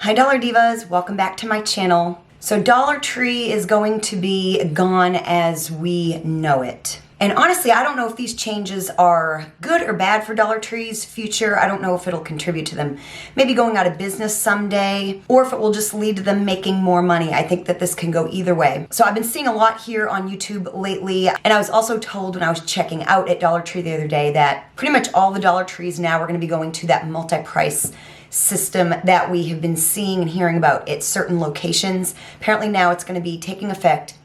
Hi Dollar Divas, welcome back to my channel. So Dollar Tree is going to be gone as we know it. And honestly, I don't know if these changes are good or bad for Dollar Tree's future. I don't know if it'll contribute to them maybe going out of business someday, or if it will just lead to them making more money. I think that this can go either way. So I've been seeing a lot here on YouTube lately, and I was also told when I was checking out at Dollar Tree the other day that pretty much all the Dollar Trees now are going to be going to that multi-price system that we have been seeing and hearing about at certain locations. Apparently now it's going to be taking effect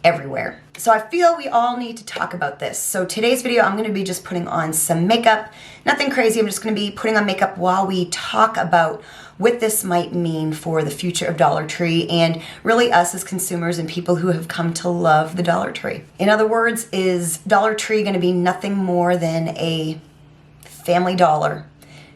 everywhere. So I feel we all need to talk about this. So today's video, I'm going to be just putting on some makeup. Nothing crazy. I'm just going to be putting on makeup while we talk about what this might mean for the future of Dollar Tree and really us as consumers and people who have come to love the Dollar Tree. In other words, is Dollar Tree going to be nothing more than a Family Dollar?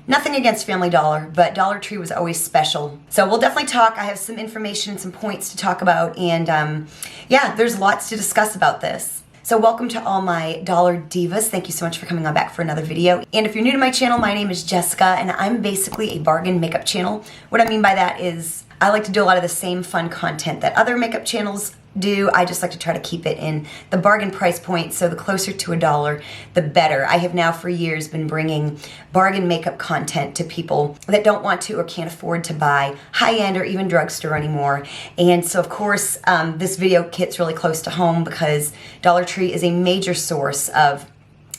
Nothing against Family Dollar, but Dollar Tree was always special. So we'll definitely talk. I have some information and some points to talk about, and yeah, there's lots to discuss about this. So welcome to all my Dollar Divas. Thank you so much for coming on back for another video. And if you're new to my channel, my name is Jessica, and I'm basically a bargain makeup channel. What I mean by that is I like to do a lot of the same fun content that other makeup channels do. I just like to try to keep it in the bargain price point, so the closer to $1, the better. I have now for years been bringing bargain makeup content to people that don't want to or can't afford to buy high-end or even drugstore anymore. And so of course this video hits really close to home because Dollar Tree is a major source of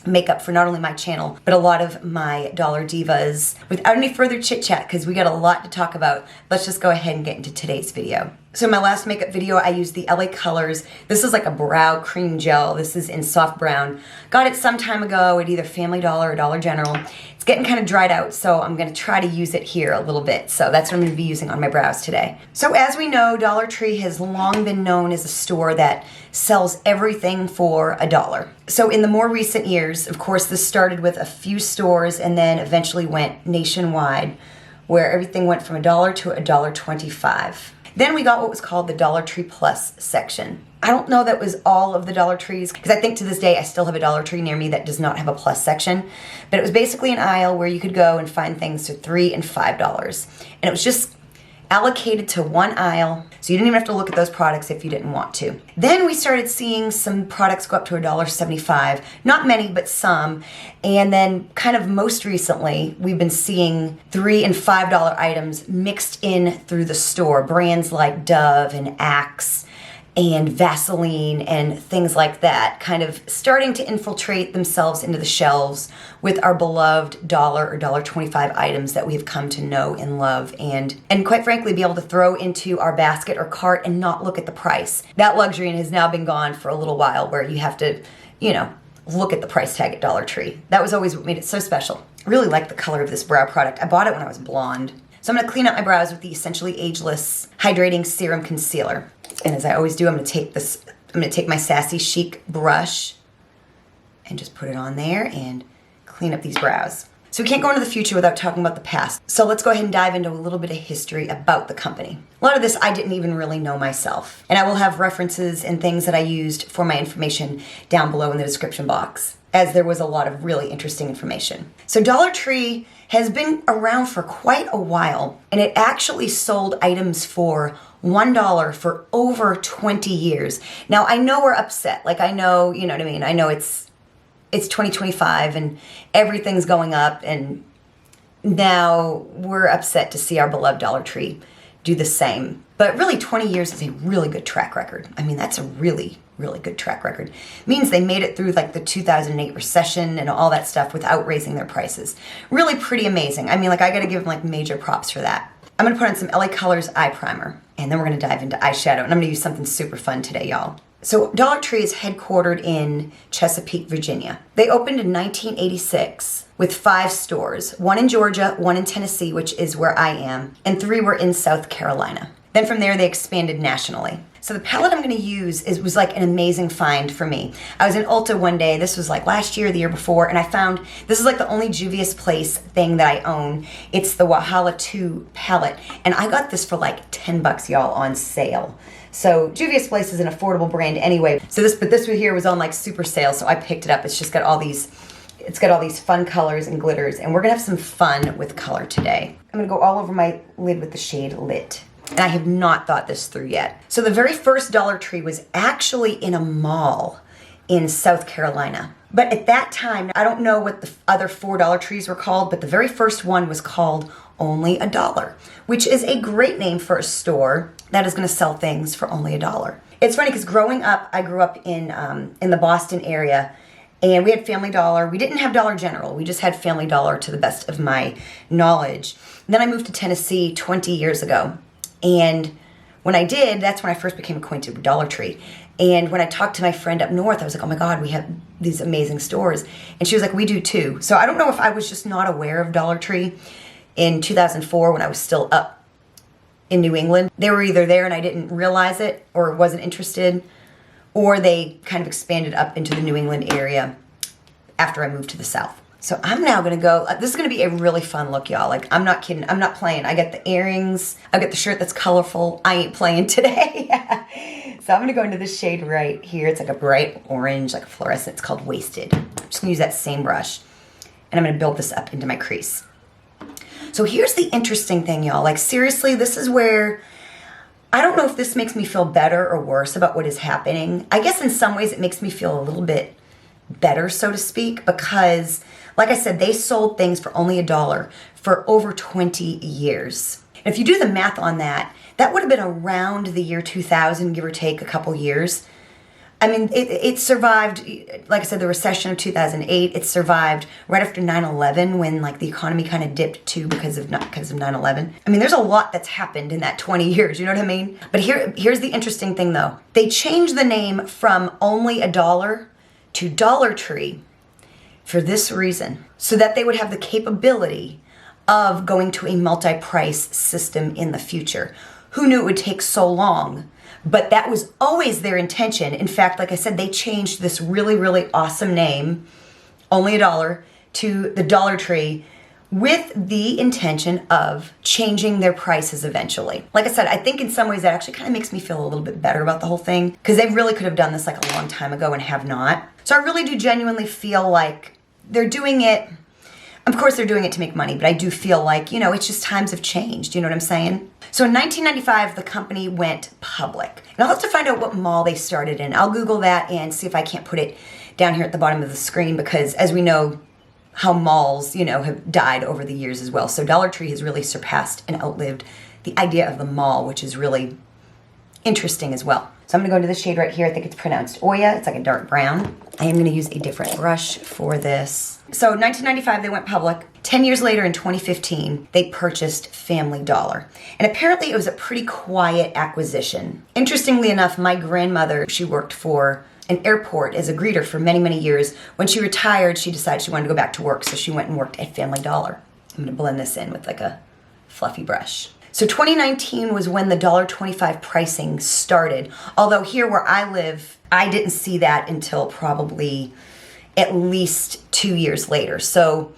makeup for not only my channel, but a lot of my Dollar Divas. Without any further chit chat, because we got a lot to talk about, let's just go ahead and get into today's video. So in my last makeup video, I used the LA Colors. This is like a brow cream gel. This is in soft brown. Got it some time ago at either Family Dollar or Dollar General. It's getting kind of dried out, so I'm gonna try to use it here a little bit. So that's what I'm gonna be using on my brows today. So as we know, Dollar Tree has long been known as a store that sells everything for $1. So in the more recent years, of course, this started with a few stores and then eventually went nationwide, where everything went from $1 to $1.25. Then we got what was called the Dollar Tree Plus section. I don't know that was all of the Dollar Trees, because I think to this day I still have a Dollar Tree near me that does not have a plus section. But it was basically an aisle where you could go and find things for $3 and $5. And it was just allocated to one aisle, so you didn't even have to look at those products if you didn't want to. Then we started seeing some products go up to $1.75. Not many, but some. And then kind of most recently, we've been seeing $3 and $5 items mixed in through the store. Brands like Dove and Axe and Vaseline and things like that, kind of starting to infiltrate themselves into the shelves with our beloved $1 or $1.25 items that we have come to know and love, and quite frankly be able to throw into our basket or cart and not look at the price. That luxury has now been gone for a little while, where you have to, you know, look at the price tag at Dollar Tree. That was always what made it so special. I really like the color of this brow product. I bought it when I was blonde. So I'm gonna clean up my brows with the Essentially Ageless Hydrating Serum Concealer. And as I always do, I'm gonna take my Sassy Chic brush and just put it on there and clean up these brows. So we can't go into the future without talking about the past. So let's go ahead and dive into a little bit of history about the company. A lot of this I didn't even really know myself. And I will have references and things that I used for my information down below in the description box, as there was a lot of really interesting information. So Dollar Tree has been around for quite a while, and it actually sold items for $1 for over 20 years. Now I know we're upset. Like, I know, you know what I mean? I know it's 2025 and everything's going up, and now we're upset to see our beloved Dollar Tree do the same. But really 20 years is a really good track record. I mean, that's a really good track record. It means they made it through like the 2008 recession and all that stuff without raising their prices. Really pretty amazing. I mean, like, I gotta give them like major props for that. I'm gonna put on some LA Colors eye primer, and then we're gonna dive into eyeshadow, and I'm gonna use something super fun today, y'all. So Dollar Tree is headquartered in Chesapeake, Virginia. They opened in 1986 with 5 stores, 1 in Georgia, 1 in Tennessee, which is where I am, and 3 were in South Carolina. Then from there, they expanded nationally. So the palette I'm gonna use was like an amazing find for me. I was in Ulta one day, this was like last year or the year before, and I found, this is like the only Juvias Place thing that I own. It's the Wahala 2 palette, and I got this for like 10 bucks, y'all, on sale. So Juvias Place is an affordable brand anyway. So this one here was on like super sale, so I picked it up. It's just got all these It's got all these fun colors and glitters, and we're gonna have some fun with color today. I'm gonna go all over my lid with the shade Lit. And I have not thought this through yet. So the very first Dollar Tree was actually in a mall in South Carolina. But at that time, I don't know what the other 4 Dollar Trees were called, but the very first one was called Only a Dollar, which is a great name for a store that is gonna sell things for only $1. It's funny because growing up, I grew up in the Boston area, and we had Family Dollar. We didn't have Dollar General. We just had Family Dollar to the best of my knowledge. And then I moved to Tennessee 20 years ago. And when I did, that's when I first became acquainted with Dollar Tree. And when I talked to my friend up north, I was like, oh my God, we have these amazing stores. And she was like, we do too. So I don't know if I was just not aware of Dollar Tree in 2004 when I was still up in New England. They were either there and I didn't realize it or wasn't interested, or they kind of expanded up into the New England area after I moved to the South. So I'm now gonna go, this is gonna be a really fun look, y'all. Like, I'm not kidding, I'm not playing. I got the earrings, I got the shirt that's colorful. I ain't playing today. So I'm gonna go into this shade right here. It's like a bright orange, like a fluorescent. It's called Wasted. I'm just gonna use that same brush, and I'm gonna build this up into my crease. So here's the interesting thing, y'all. Like, seriously, this is where, I don't know if this makes me feel better or worse about what is happening. I guess in some ways it makes me feel a little bit better, so to speak, because like I said, they sold things for only $1 for over 20 years. And if you do the math on that, that would have been around the year 2000, give or take a couple years. I mean, it survived, like I said, the recession of 2008. It survived right after 9/11 when like the economy kind of dipped too because of 9/11. I mean, there's a lot that's happened in that 20 years, you know what I mean? But here's the interesting thing though. They changed the name from Only a Dollar to Dollar Tree for this reason, so that they would have the capability of going to a multi-price system in the future. Who knew it would take so long? But that was always their intention. In fact, like I said, they changed this really, really awesome name, Only a Dollar, to the Dollar Tree with the intention of changing their prices eventually. Like I said, I think in some ways that actually kind of makes me feel a little bit better about the whole thing, because they really could have done this like a long time ago and have not. So I really do genuinely feel like they're doing it, of course they're doing it to make money, but I do feel like, you know, it's just times have changed, you know what I'm saying? So in 1995, the company went public. And I'll have to find out what mall they started in. I'll Google that and see if I can't put it down here at the bottom of the screen, because as we know, how malls, you know, have died over the years as well. So Dollar Tree has really surpassed and outlived the idea of the mall, which is really interesting as well. So I'm gonna go into this shade right here. I think it's pronounced Oya. It's like a dark brown. I am gonna use a different brush for this. So 1995, they went public. 10 years later in 2015, they purchased Family Dollar. And apparently it was a pretty quiet acquisition. Interestingly enough, my grandmother, she worked for an airport as a greeter for many, many years. When she retired, she decided she wanted to go back to work, so she went and worked at Family Dollar. I'm gonna blend this in with like a fluffy brush. So 2019 was when the $1.25 pricing started. Although here where I live, I didn't see that until probably at least 2 years later. So,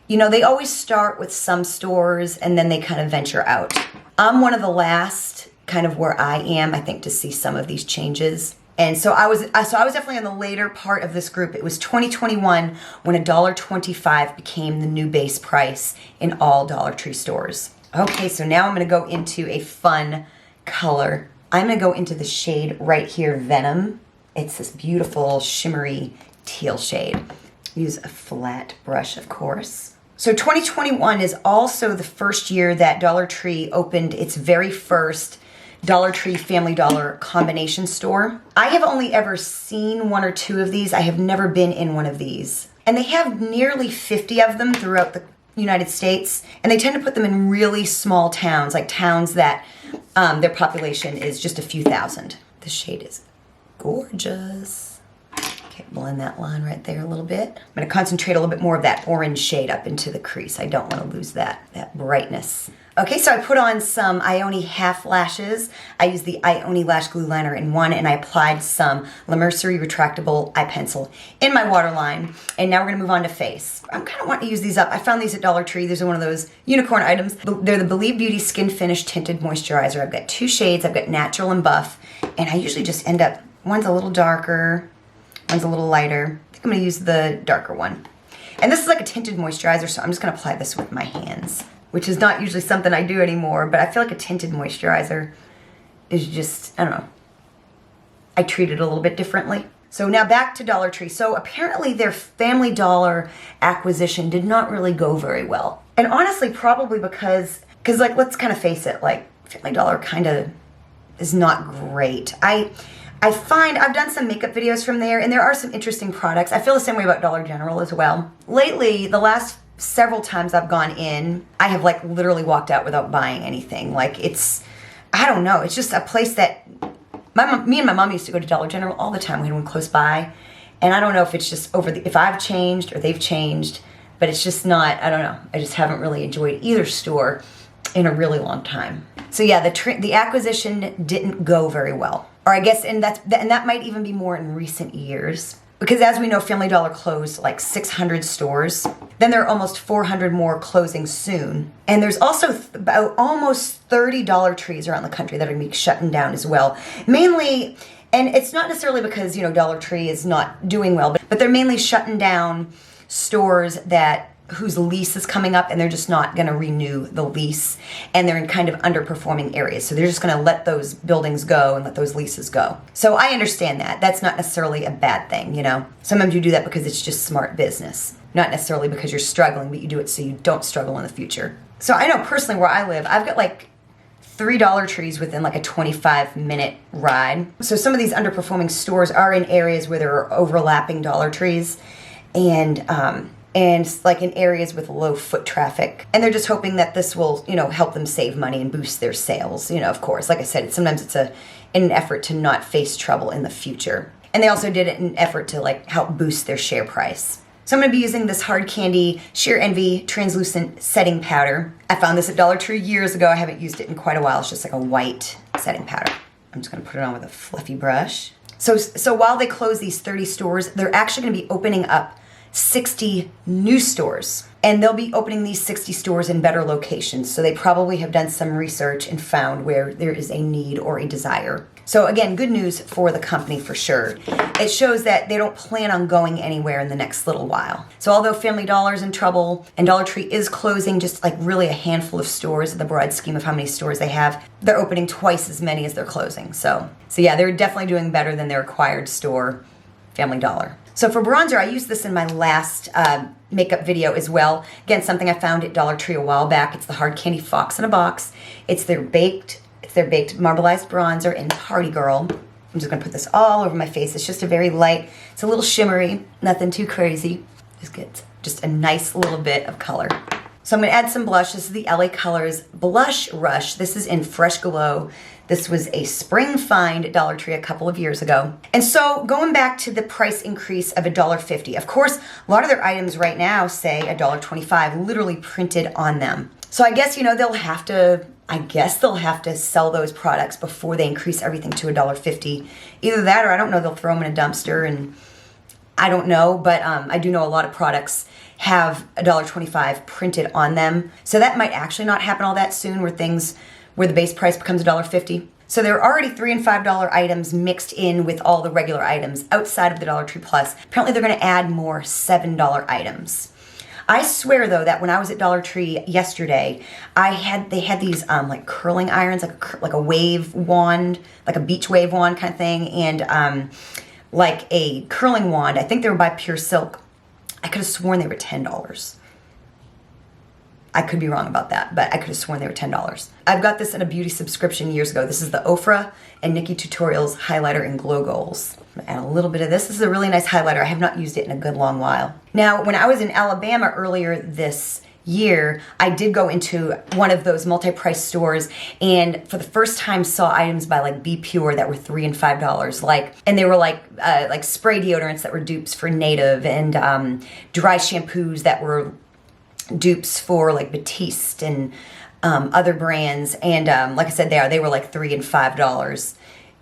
you know, they always start with some stores and then they kind of venture out. I'm one of the last kind of where I am, I think, to see some of these changes. And so I was definitely on the later part of this group. It was 2021 when $1.25 became the new base price in all Dollar Tree stores. Okay, so now I'm gonna go into a fun color. I'm gonna go into the shade right here, Venom. It's this beautiful shimmery teal shade. Use a flat brush, of course. So 2021 is also the first year that Dollar Tree opened its very first Dollar Tree Family Dollar combination store. I have only ever seen 1 or 2 of these. I have never been in one of these. And they have nearly 50 of them throughout the United States, and they tend to put them in really small towns, like towns that their population is just a few thousand. This shade is gorgeous. Okay, blend that line right there a little bit. I'm gonna concentrate a little bit more of that orange shade up into the crease. I don't wanna lose that brightness. Okay, so I put on some IONI half lashes. I used the IONI Lash Glue Liner in one, and I applied some Mercerie Retractable eye pencil in my waterline. And now we're gonna move on to face. I'm kind of wanting to use these up. I found these at Dollar Tree. These are one of those unicorn items. They're the Believe Beauty Skin Finish Tinted Moisturizer. I've got 2 shades. I've got Natural and Buff. And I usually just end up, one's a little darker, one's a little lighter. I think I'm gonna use the darker one. And this is like a tinted moisturizer, so I'm just gonna apply this with my hands, which is not usually something I do anymore, but I feel like a tinted moisturizer is just, I don't know, I treat it a little bit differently. So now back to Dollar Tree. So apparently their Family Dollar acquisition did not really go very well. And honestly, probably because like, let's kind of face it, like Family Dollar kind of is not great. I find I've done some makeup videos from there, and there are some interesting products. I feel the same way about Dollar General as well. Lately, the last several times I've gone in, I have like literally walked out without buying anything. Like it's, I don't know, it's just a place that me and my mom used to go to Dollar General all the time. We had one close by, and I don't know if it's just if I've changed or they've changed, but it's just not, I don't know. I just haven't really enjoyed either store in a really long time. So yeah, the acquisition didn't go very well. Or I guess, and that might even be more in recent years. Because as we know, Family Dollar closed like 600 stores. Then there are almost 400 more closing soon. And there's also about almost 30 Dollar Trees around the country that are going to be shutting down as well. Mainly, and it's not necessarily because, you know, Dollar Tree is not doing well, but they're mainly shutting down stores whose lease is coming up, and they're just not going to renew the lease, and they're in kind of underperforming areas. So they're just going to let those buildings go and let those leases go. So I understand that. That's not necessarily a bad thing, you know. Sometimes you do that because it's just smart business. Not necessarily because you're struggling, but you do it so you don't struggle in the future. So I know personally where I live, I've got like 3 Dollar Trees within like a 25-minute ride. So some of these underperforming stores are in areas where there are overlapping Dollar Trees, and like in areas with low foot traffic. And they're just hoping that this will, you know, help them save money and boost their sales. You know, of course, like I said, sometimes it's in an effort to not face trouble in the future. And they also did it in an effort to like help boost their share price. So I'm going to be using this Hard Candy Sheer Envy Translucent Setting Powder. I found this at Dollar Tree years ago. I haven't used it in quite a while. It's just like a white setting powder. I'm just going to put it on with a fluffy brush. So while they close these 30 stores, they're actually going to be opening up 60 new stores, and they'll be opening these 60 stores in better locations. So they probably have done some research and found where there is a need or a desire. So again, good news for the company for sure. It shows that they don't plan on going anywhere in the next little while. So although Family Dollar's in trouble and Dollar Tree is closing just like really a handful of stores in the broad scheme of how many stores they have, they're opening twice as many as they're closing. So yeah, they're definitely doing better than their acquired store, Family Dollar. So for bronzer, I used this in my last makeup video as well. Again, something I found at Dollar Tree a while back. It's the Hard Candy Fox in a Box. It's their baked Marbleized bronzer in Party Girl. I'm just gonna put this all over my face. It's just a very light, it's a little shimmery, nothing too crazy. Just gets just a nice little bit of color. So I'm gonna add some blush. This is the LA Colors Blush Rush. This is in Fresh Glow. This was a spring find at Dollar Tree a couple of years ago. And so going back to the price increase of $1.50, of course, a lot of their items right now say $1.25, literally printed on them. So I guess, you know, they'll have to sell those products before they increase everything to $1.50. Either that, or I don't know, they'll throw them in a dumpster, and I don't know, but I do know a lot of products have $1.25 printed on them. So that might actually not happen all that soon, where the base price becomes $1.50. So there are already $3 and $5 items mixed in with all the regular items outside of the Dollar Tree Plus. Apparently they're gonna add more $7 items. I swear though that when I was at Dollar Tree yesterday, they had these like curling irons, like a wave wand, like a beach wave wand kind of thing, and like a curling wand. I think they were by Pure Silk. I could have sworn they were $10. I could be wrong about that, but I could have sworn they were $10. I've got this in a beauty subscription years ago. This is the Ofra and Nikki Tutorials Highlighter in Glow Goals. I'm gonna add a little bit of this. This is a really nice highlighter. I have not used it in a good long while. Now, when I was in Alabama earlier this year, I did go into one of those multi-price stores, and for the first time saw items by like BPure that were $3 and $5. And they were like spray deodorants that were dupes for Native, and dry shampoos that were dupes for like Batiste and other brands. And like I said, they were like $3 and $5.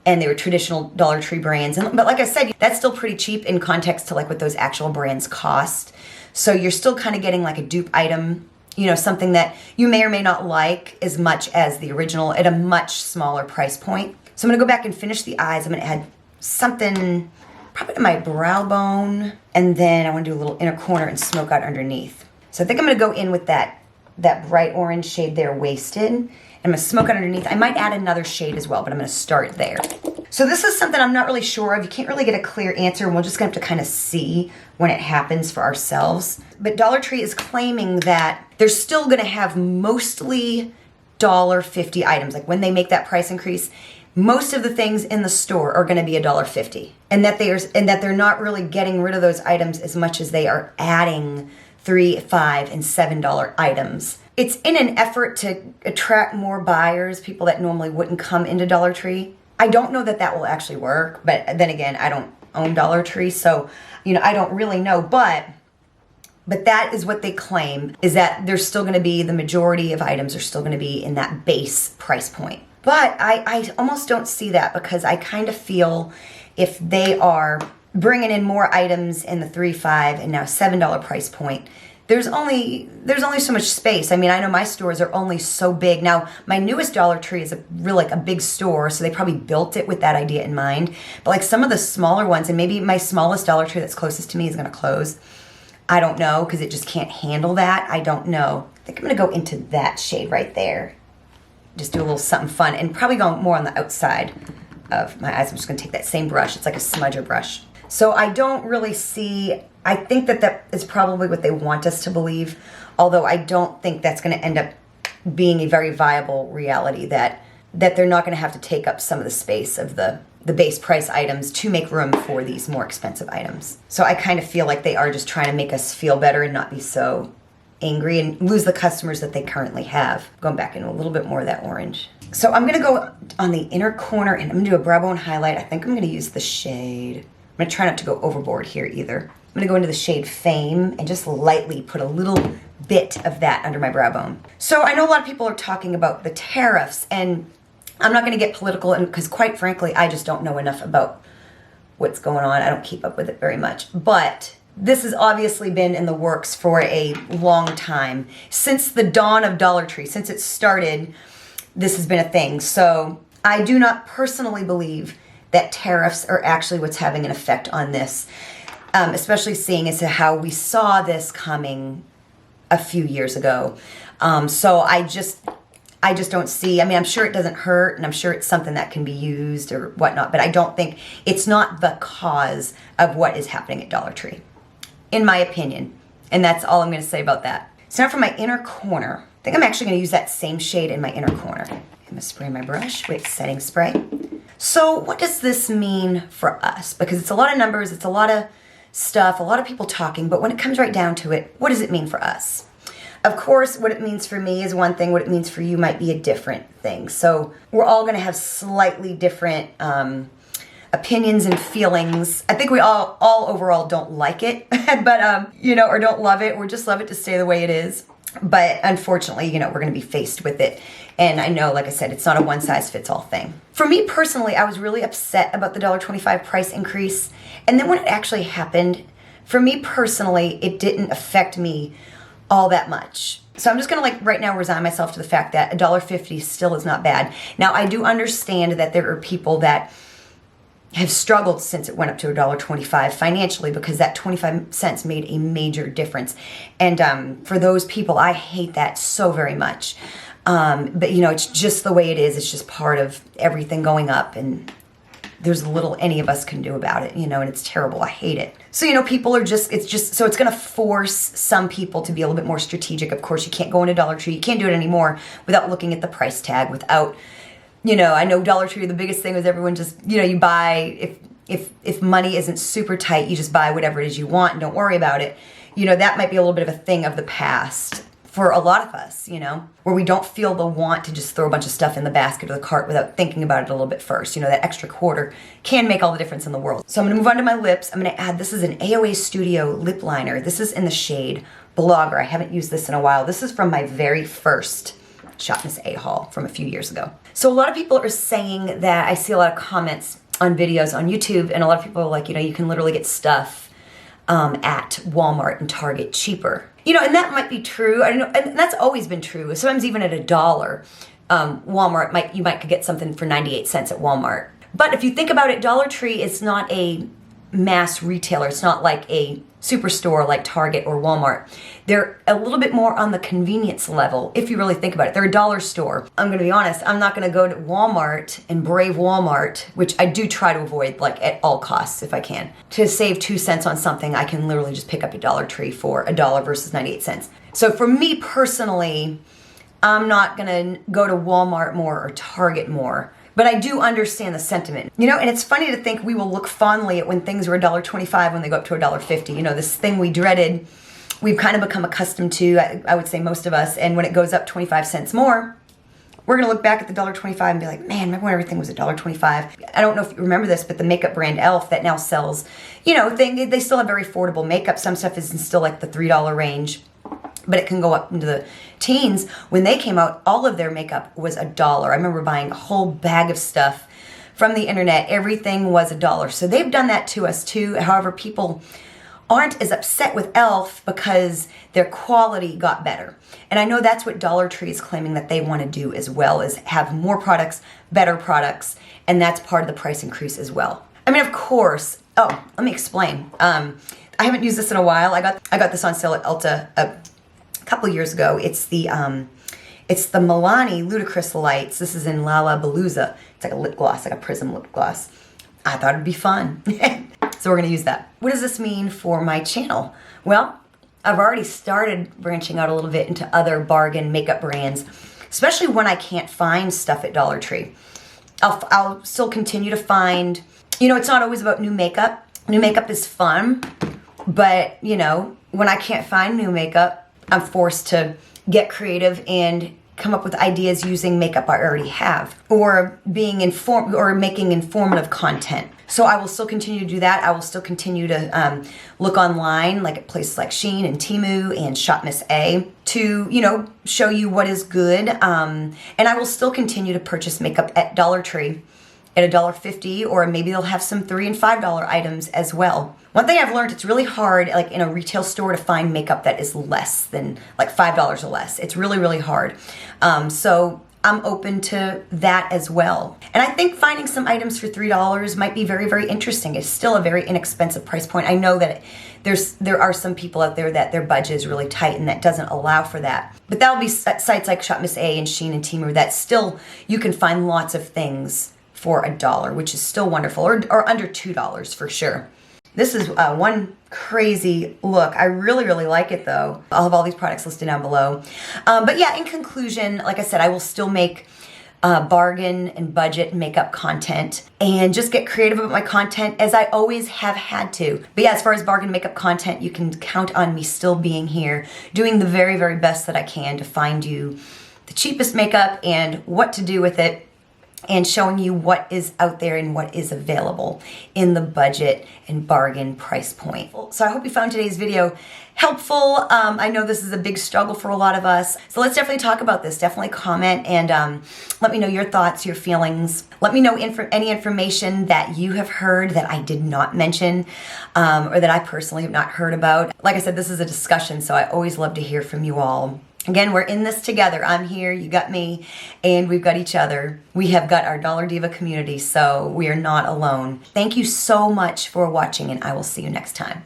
And they were traditional Dollar Tree brands. But like I said, that's still pretty cheap in context to like what those actual brands cost. So you're still kind of getting like a dupe item, you know, something that you may or may not like as much as the original at a much smaller price point. So I'm gonna go back and finish the eyes. I'm gonna add something probably to my brow bone, and then I want to do a little inner corner and smoke out underneath. So I think I'm going to go in with that bright orange shade there, Wasted. And I'm going to smoke out underneath. I might add another shade as well, but I'm going to start there. So this is something I'm not really sure of. You can't really get a clear answer, and we're just going to have to kind of see when it happens for ourselves. But Dollar Tree is claiming that they're still going to have mostly $1.50 items. Like when they make that price increase, most of the things in the store are going to be $1.50, and that they're not really getting rid of those items as much as they are adding $3, $5, and $7 items. It's in an effort to attract more buyers, people that normally wouldn't come into Dollar Tree. I don't know that that will actually work, but then again, I don't own Dollar Tree, so I don't really know. But that is what they claim, is that there's still going to be, the majority of items are still going to be in that base price point. But I almost don't see that, because I kind of feel if they are bringing in more items in the $3, $5, and now $7 price point, there's only so much space. I mean, I know my stores are only so big. Now, my newest Dollar Tree is really a big store, so they probably built it with that idea in mind. But like some of the smaller ones, and maybe my smallest Dollar Tree that's closest to me is going to close. I don't know, because it just can't handle that. I don't know. I think I'm going to go into that shade right there. Just do a little something fun, and probably go more on the outside of my eyes. I'm just going to take that same brush. It's like a smudger brush. So I don't really see, I think that is probably what they want us to believe, although I don't think that's going to end up being a very viable reality, that they're not going to have to take up some of the space of the base price items to make room for these more expensive items. So I kind of feel like they are just trying to make us feel better and not be so angry and lose the customers that they currently have. Going back into a little bit more of that orange. So I'm going to go on the inner corner, and I'm going to do a brow bone highlight. I think I'm going to use the shade, I'm going to try not to go overboard here either. I'm going to go into the shade Fame and just lightly put a little bit of that under my brow bone. So I know a lot of people are talking about the tariffs, and I'm not going to get political, because quite frankly, I just don't know enough about what's going on. I don't keep up with it very much. But this has obviously been in the works for a long time. Since the dawn of Dollar Tree, since it started, this has been a thing. So I do not personally believe that tariffs are actually what's having an effect on this, especially seeing as to how we saw this coming a few years ago. So I just don't see, I mean, I'm sure it doesn't hurt, and I'm sure it's something that can be used or whatnot, but I don't think, it's not the cause of what is happening at Dollar Tree, in my opinion. And that's all I'm going to say about that. So now for my inner corner, I think I'm actually going to use that same shade in my inner corner. I'm going to spray my brush with setting spray. So what does this mean for us? Because it's a lot of numbers, it's a lot of stuff, a lot of people talking, but when it comes right down to it, what does it mean for us? Of course, what it means for me is one thing, what it means for you might be a different thing. So we're all going to have slightly different opinions and feelings. I think we all overall don't like it, but, or don't love it, or just love it to stay the way it is. But unfortunately, we're going to be faced with it. And I know, like I said, it's not a one-size-fits-all thing. For me personally, I was really upset about the $1.25 price increase. And then when it actually happened, for me personally, it didn't affect me all that much. So I'm just going to right now resign myself to the fact that $1.50 still is not bad. Now, I do understand that there are people that have struggled since it went up to $1.25 financially, because that 25 cents made a major difference. And for those people, I hate that so very much. But it's just the way it is. It's just part of everything going up, and there's little any of us can do about it, and it's terrible. I hate it. So, people are so it's going to force some people to be a little bit more strategic. Of course, you can't go into Dollar Tree. You can't do it anymore without looking at the price tag, without, I know Dollar Tree, the biggest thing was everyone just, you buy, if money isn't super tight, you just buy whatever it is you want and don't worry about it. That might be a little bit of a thing of the past for a lot of us, where we don't feel the want to just throw a bunch of stuff in the basket or the cart without thinking about it a little bit first. That extra quarter can make all the difference in the world. So I'm going to move on to my lips. I'm going to add, this is an AOA Studio lip liner. This is in the shade Blogger. I haven't used this in a while. This is from my very first Shop Miss A haul from a few years ago. So a lot of people are saying that, I see a lot of comments on videos on YouTube, and a lot of people are like, you can literally get stuff at Walmart and Target cheaper. And that might be true. I don't know, and that's always been true. Sometimes even at $1, Walmart you might could get something for 98 cents at Walmart. But if you think about it, Dollar Tree is not a mass retailer. It's not like a superstore like Target or Walmart. They're a little bit more on the convenience level, if you really think about it. They're a dollar store. I'm gonna be honest, I'm not gonna go to Walmart and brave Walmart, which I do try to avoid like at all costs if I can. To save 2 cents on something, I can literally just pick up a Dollar Tree for $1 versus 98 cents. So for me personally, I'm not gonna go to Walmart more or Target more. But I do understand the sentiment. You know, and it's funny to think we will look fondly at when things were $1.25 when they go up to $1.50. You know, this thing we dreaded, we've kind of become accustomed to, I would say most of us, and when it goes up 25 cents more, we're gonna look back at the $1.25 and be like, man, remember when everything was $1.25? I don't know if you remember this, but the makeup brand e.l.f. that now sells, you know, they still have very affordable makeup. Some stuff is in still like the $3 range, but it can go up into the teens. When they came out, all of their makeup was $1. I remember buying a whole bag of stuff from the internet. Everything was $1. So they've done that to us too. However, people aren't as upset with e.l.f. because their quality got better. And I know that's what Dollar Tree is claiming that they want to do as well, is have more products, better products, and that's part of the price increase as well. I mean, of course, oh, let me explain. I haven't used this in a while. I got this on sale at Ulta a couple years ago. It's the Milani Ludicrous Lights. This is in Lollapalooza. It's like a lip gloss, like a prism lip gloss. I thought it'd be fun. So we're gonna use that. What does this mean for my channel? Well, I've already started branching out a little bit into other bargain makeup brands, especially when I can't find stuff at Dollar Tree. I'll still continue to find, you know, it's not always about new makeup. New makeup is fun, but you know, when I can't find new makeup, I'm forced to get creative and come up with ideas using makeup I already have, or being making informative content. So I will still continue to do that. I will still continue to look online, like at places like Shein and Temu and Shop Miss A, to, you know, show you what is good. And I will still continue to purchase makeup at Dollar Tree at $1.50, or maybe they'll have some $3 and $5 items as well. One thing I've learned, it's really hard, like in a retail store, to find makeup that is less than like $5 or less. It's really, really hard. So I'm open to that as well. And I think finding some items for $3 might be very, very interesting. It's still a very inexpensive price point. I know that there are some people out there that their budget is really tight and that doesn't allow for that. But that'll be sites like Shop Miss A and Shein and Temu that still, you can find lots of things for $1, which is still wonderful, or under $2 for sure. This is one crazy look. I really, really like it though. I'll have all these products listed down below. But yeah, in conclusion, like I said, I will still make bargain and budget makeup content and just get creative about my content as I always have had to. But yeah, as far as bargain makeup content, you can count on me still being here, doing the very, very best that I can to find you the cheapest makeup and what to do with it, and showing you what is out there and what is available in the budget and bargain price point. So I hope you found today's video helpful. I know this is a big struggle for a lot of us. So let's definitely talk about this. Definitely comment and let me know your thoughts, your feelings. Let me know any information that you have heard that I did not mention or that I personally have not heard about. Like I said, this is a discussion, so I always love to hear from you all. Again, we're in this together. I'm here, you got me, and we've got each other. We have got our Dollar Diva community, so we are not alone. Thank you so much for watching, and I will see you next time.